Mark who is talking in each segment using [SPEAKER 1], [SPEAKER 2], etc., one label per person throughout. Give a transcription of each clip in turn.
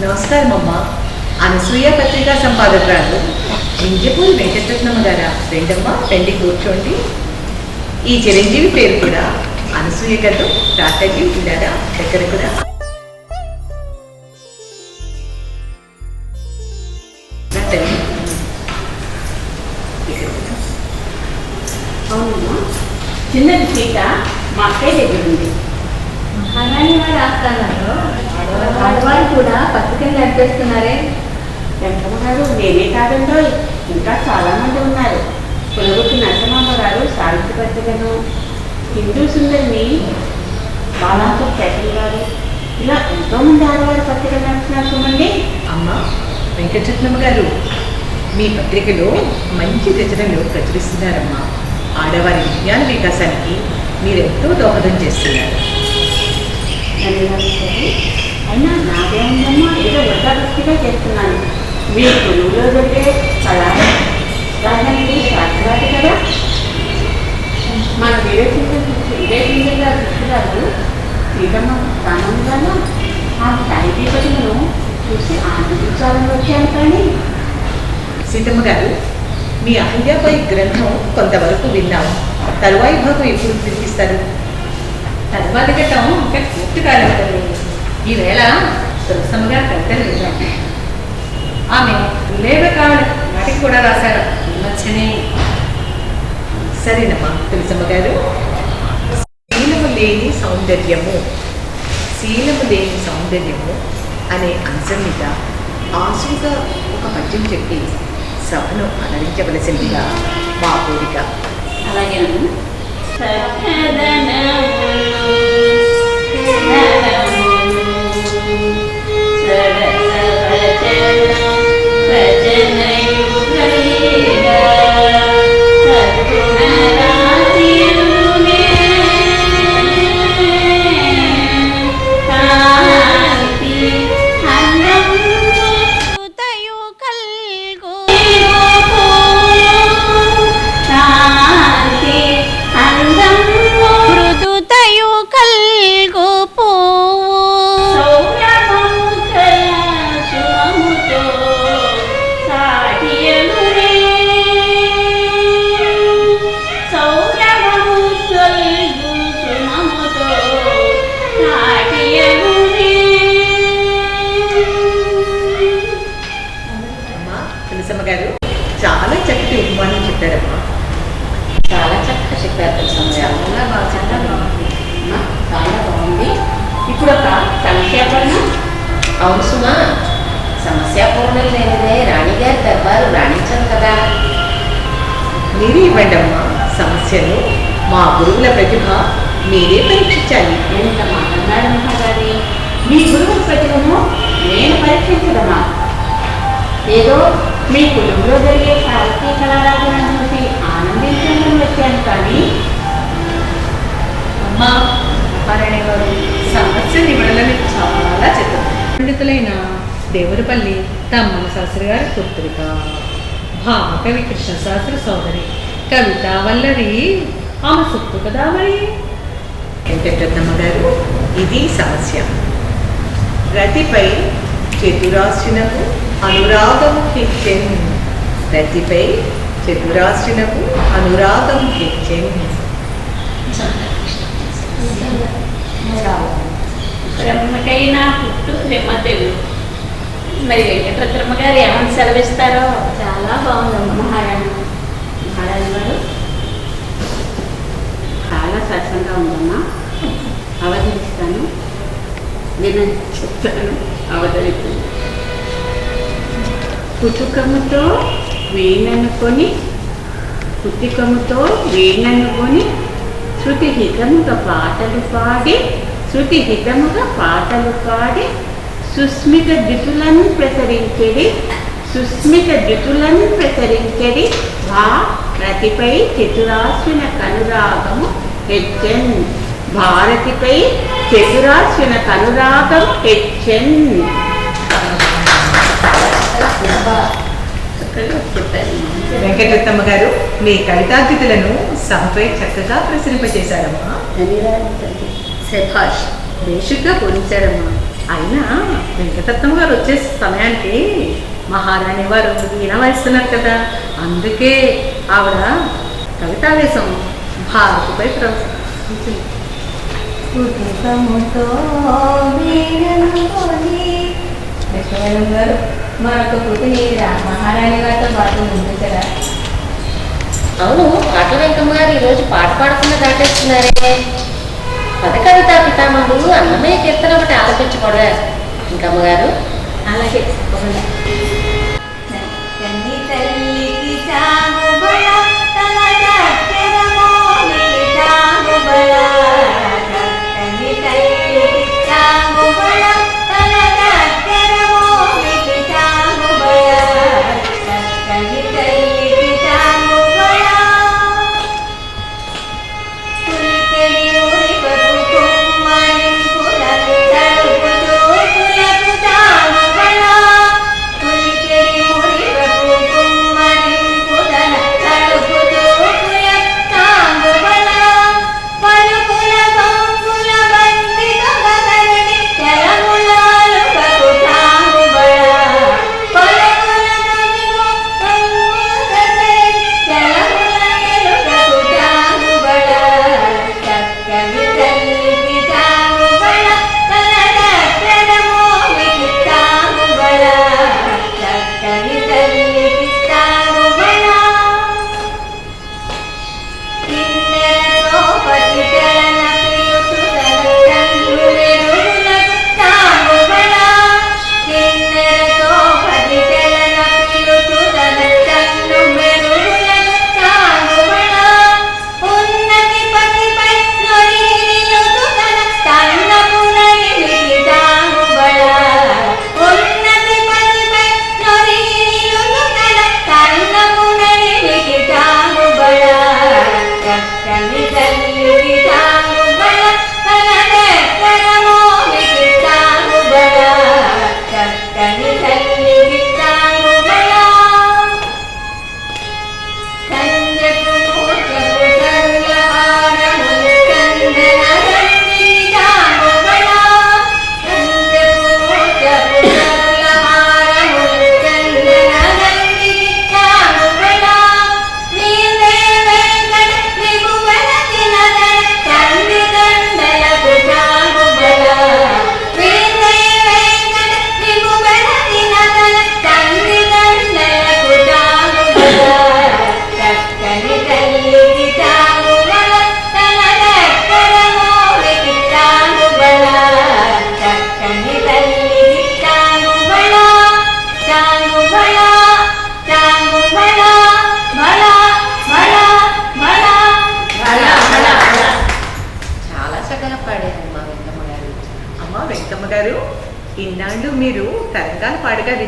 [SPEAKER 1] నమస్కారం అమ్మా. అనసూయ పత్రికా సంపాదకురాలు ఇంజపూరి వెంకటరత్నమ్మ గారా? రెండమ్మా, రండి కూర్చోండి. ఈ చిరంజీవి పేరు కూడా అనసూయ గారు. తాతజీ ఉన్నారా దగ్గర కూడా?
[SPEAKER 2] అవునమ్మా, చిన్నది సీత మా అక్కయ్య దగ్గర ఉంది.
[SPEAKER 3] మహారాణి వారి ఆస్థానంలో ఆడవారు కూడా పత్రికలు నడిపేస్తున్నారే.
[SPEAKER 2] వెంకమ్మ గారు నేనే కాదండో, ఇంకా చాలా మంది ఉన్నారు. పునగుట్టు నరసింహమ్మ గారు సాహిత్య పత్రికను, హిందూ సుందరిని బాలాపూర్ కేటల్ గారు, ఇలా ఎంతోమంది ఆడవారి పత్రికలు నడుపుతున్నారు. చూడండి
[SPEAKER 1] అమ్మా వెంకటరత్నమ్మ గారు, మీ పత్రికలో మంచి రచనలు ప్రచురిస్తున్నారమ్మా. ఆడవారి విజ్ఞాన వికాసానికి మీరెంతో దోహదం చేస్తున్నారు.
[SPEAKER 2] అయినా నాదేముందమ్మా, ఏదో వృద్ధాభక్తిగా చేస్తున్నాను. మీరు తెలుగులో జరిగే కళానికి శాస్త్రాలు కదా. మన వివేచించ గారు గారు సీతమ్మ స్థానంగాను ఆ సాహితీ పట్టును చూసి ఆనందించాలని వచ్చాను. కానీ
[SPEAKER 1] సీతమ్మ గారు, మీ అహల్యపై గ్రంథం కొంతవరకు విన్నాం. తరువాయి భాగం ఎప్పుడు తిరిగిస్తారు?
[SPEAKER 3] తర్వాతి ఘట్టం ఇంకా పూర్తి కాలేదు. ఈవేళ తులసమ్మ గారు కవితలు విన్నాను. ఆమె లేబకాల నాటికి కూడా రాశారు. విమర్శనే.
[SPEAKER 1] సరేనమ్మా తులసమ్మ గారు. శీలము లేని సౌందర్యము, శీలము లేని సౌందర్యము అనే అంశం మీద ఆశువుగా ఒక పద్యం చెప్పి సభను అలరించవలసిందిగా మా కోరిక.
[SPEAKER 2] అలాగే
[SPEAKER 1] తులసమ్మ గారు చాలా చక్కటి ఉపమానం చెప్పారమ్మా.
[SPEAKER 2] చాలా చక్కగా చెప్పారు తులసమ్మ గారు.
[SPEAKER 3] చాలా బాగుంది.
[SPEAKER 2] చాలా బాగుంది. ఇప్పుడు ఒక సమస్యాపూర్ణ.
[SPEAKER 4] అవును సుమా, సమస్యాపూర్ణం లేనిదే రాణిగారి దర్బారు రాణించదు కదా.
[SPEAKER 1] ఇవ్వండి అమ్మా. సమస్యలు మా గురువుల ప్రతిభ మీరే పరీక్షించాలి.
[SPEAKER 2] ఎంత మాట్లాడారు మహారాణి, మీ గురువు ప్రతిభను నేను పరీక్షించదమా? ఏదో మీ కులంలో జరిగే సాహిత్య కళారాధనను చూసి ఆనందించడం వచ్చాను కానీ
[SPEAKER 3] అమ్మ మహారాణి గారు సమస్య నివడలని చాలా చిత్రం. పండితులైన దేవులపల్లి తమ్మన శాస్త్రి గారి పుత్రిక, భామకవి కృష్ణ శాస్త్రి సోదరి కవిత వల్లరి ఆమె సొత్తు కదా మరి.
[SPEAKER 1] వెంకటరత్నమ్మ గారు, ఇది సమస్య. రతిపై చతురాశ్రినకు అనురాగము హెచ్చెన్. రతిపై చతురాశ్రినకు అనురాగము హెచ్చెన్.
[SPEAKER 2] బ్రహ్మకైనా పుట్టు రేమదేవి. మరి వెంకటరత్నమ్మ గారు ఏమని సెలవిస్తారో? చాలా బాగుందమ్మా మహారాణి. మహారాణి గారు చాలా సరసంగా ఉందమ్మా. అవతరిస్తాను, నేను చెప్తాను. అవతరిస్తాను. కుతుకముతో వీణనుకొని, కుతికముతో వీణనుకొని శృతిహితముగా పాటలు పాడి, శృతిహితముగా పాటలు పాడి సుస్మిత దితులను ప్రసరించెడి, సుస్మిత దితులను ప్రసరించెడి. భా రతిపై చతురాశ్విన కనురాగము హెచ్చెన్. భారతిపై చతురాశ్విన కనురాగం హెచ్చెన్.
[SPEAKER 1] వెంకటరత్నమ్మ గారు, మీ కవితాద్యుతులను సభపై చక్కగా ప్రసరింపచేశారమ్మా.
[SPEAKER 3] శభాష్, బేషుగ్గా పూరించారమ్మా. అయినా వెంకటరత్నం గారు వచ్చే సమయానికి మహారాణి వారు వీణ వాయిస్తున్నారు కదా, అందుకే ఆవిడ కవితావేశం భారతిపై ప్రవేశించింది.
[SPEAKER 4] లక్ష్మీనారాయణ గారు మరొక కృతిని మహారాణి గారితో పాటు ముందుంచారా?
[SPEAKER 5] అవును, పాటల వెంకమ్మ గారు ఈరోజు పాట పాడకుండా దాటేస్తున్నారే. పద కవితా పితామహుడు అన్నమయ్య కీర్తన ఒకటి ఆలపించకూడదా ఇంకమ్మగారు?
[SPEAKER 4] అలాగే
[SPEAKER 6] పులి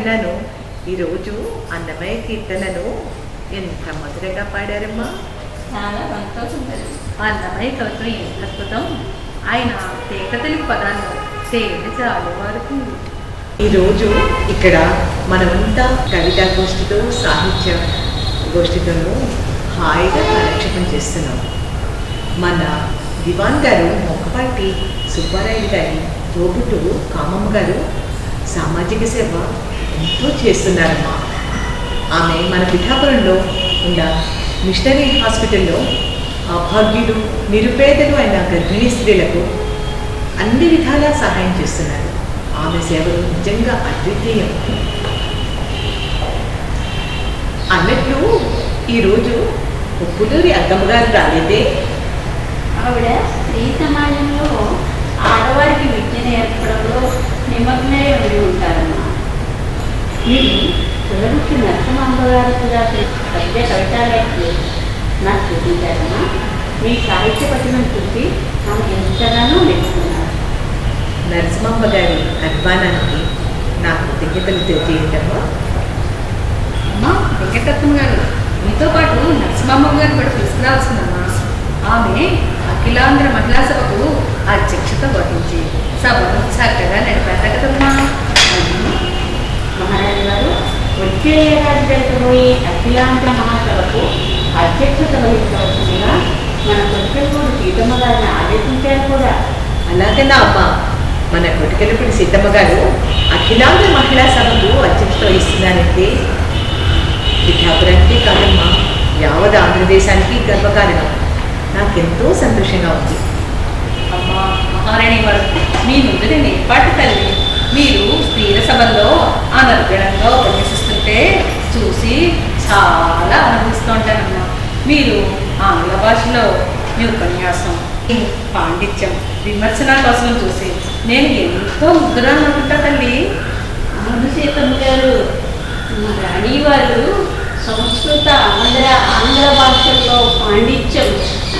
[SPEAKER 1] విన్నాను. ఈరోజు అన్నమయ్య కీర్తనను ఎంత మధురంగా పాడారమ్మా.
[SPEAKER 4] చాలా సంతోషం తల్లి.
[SPEAKER 3] అన్నమయ్య కవిత్వం ఎంత అద్భుతం. ఆయన తేట తెలుగు పదాన్ని తేలి చాలు వరకు.
[SPEAKER 1] ఈరోజు ఇక్కడ మనమంతా కవితా గోష్ఠితో సాహిత్య గోష్ఠితోనూ హాయిగా కాలక్షేపం చేస్తున్నాం. మన దివాన్ గారు మొక్కపాటి సుబ్బారాయుడు గారి తోబుట్టువు కామమ్మ గారు సామాజిక సేవ ఎంతో చేస్తున్నారమ్మా. ఆమె మన పిఠాపురంలో ఉన్న మిషనరీ హాస్పిటల్లో అభాగ్యులు నిరుపేదలు అయిన గర్భిణీ స్త్రీలకు అన్ని విధాలా సహాయం చేస్తున్నారు. ఆమె సేవలు నిజంగా అద్వితీయం. అన్నట్లు ఈరోజు ఉప్పులూరి అక్కమ్మ గారు రాలేదే?
[SPEAKER 4] ఆవిడ స్త్రీ సమాజంలో ఆడవారికి విద్య నేర్పడంలో నిమగ్నమై ఉండి ఉంటారమ్మా. మీరు కులగుచ్చి నరసింహమ్మ గారు కూడా పెద్ద కవితాలకి నాకు చూపించారమ్మా. మీ సాహిత్య పఠనం చూసి ఆమె ఎంతగానో మెచ్చుకున్నారు.
[SPEAKER 1] నరసింహమ్మ గారి అభిమానానికి నాకు కృతజ్ఞతలు తెలియజేయటమ్మా.
[SPEAKER 3] అమ్మా వెంకటరత్నం గారు, మీతో పాటు నరసింహమ్మ గారు కూడా తీసుకురావాల్సిందమ్మా. ఆమె అఖిలాంధ్ర మహిళా సభకు అధ్యక్షత వహించి సభను చక్కగా నడిపారు కదమ్మా.
[SPEAKER 2] మహారాజు గారు వచ్చే ఏడాది జరగబోయే అఖిలాంధ్ర మహాసభకు అధ్యక్షత వహించవలసిందిగా మన కొట్టెలపూడి సీతమ్మ గారిని ఆదేశించారు కూడా.
[SPEAKER 1] అలాగేనా అమ్మా? మన కొటికెలపూడి సీతమ్మ గారు అఖిలాంధ్ర మహిళా సభకు అధ్యక్షత వహిస్తున్నారంటే పిఠాపురానికి కాదమ్మా, యావత్ ఆంధ్రదేశానికి గర్వకారణం. నాకెంతో సంతోషంగా ఉంది.
[SPEAKER 3] అమ్మా మహారాణి గారు, మీ ముందు ఏర్పాటు తల్లి. మీరు స్త్రీల సభల్లో అనర్గళంగా ఉపన్యసిస్తుంటే చూసి చాలా ఆనందిస్తూ ఉంటానమ్మా. మీరు ఆంగ్ల భాషలో మీ ఉపన్యాసం, మీ పాండిత్యం, విమర్శన కోసం చూసి నేను ఎంతో ముగ్గురా అనుకుంటా తల్లి.
[SPEAKER 4] అవును సీతమ్మ గారు, మా రాణి వారు సంస్కృత ఆంధ్ర భాషల్లో పాండిత్యం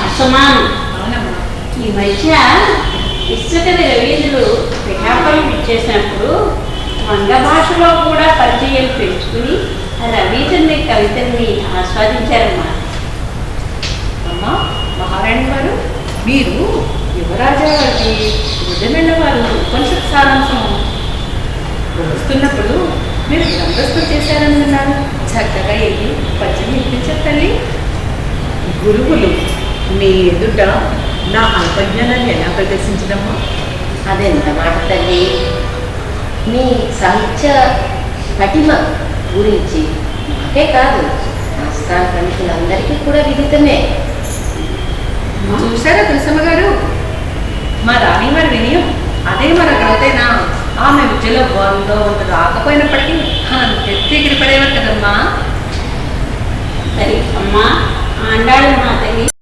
[SPEAKER 4] అసమానం.
[SPEAKER 3] అవునమ్మా.
[SPEAKER 4] ఈ మధ్య ఇసుకది రవీంద్రులు పిఠాపురం ఇచ్చేసినప్పుడు వంగ భాషలో కూడా పరిచయం పెంచుకుని రవీంద్రుని కవితల్ని ఆస్వాదించారమ్మా.
[SPEAKER 3] అమ్మా మహారాణి గారు, మీరు యువరాజా గారికి రుద్రమెళ్ళ వారు ఉపనిషత్ సారాంశం వస్తున్నప్పుడు మీరు గ్రంథస్థం చేశారని అన్నారు. చక్కగా వెళ్ళి పద్యం వినిపించారు తల్లి.
[SPEAKER 1] గురువులు మీ ఎదుట నా అల్పజ్ఞానాన్ని ఎలా ప్రదర్శించడమ్మా?
[SPEAKER 5] అదెంత మాట తల్లి. మీ సాహిత్య పటిమ గురించి నాకే కాదు, ఆస్థాన పండితులందరికీ కూడా విదితమే.
[SPEAKER 3] చూశారా తులసమ్మ గారు, మా రాణి వారి వినయం అదే మన గౌతేనా. ఆమె విద్యలో వందో రాకపోయినప్పటికీ అంతెత్తి పడేవారు కదమ్మా.
[SPEAKER 4] సరే అమ్మా, ఆండాళ్ళు మా తల్లి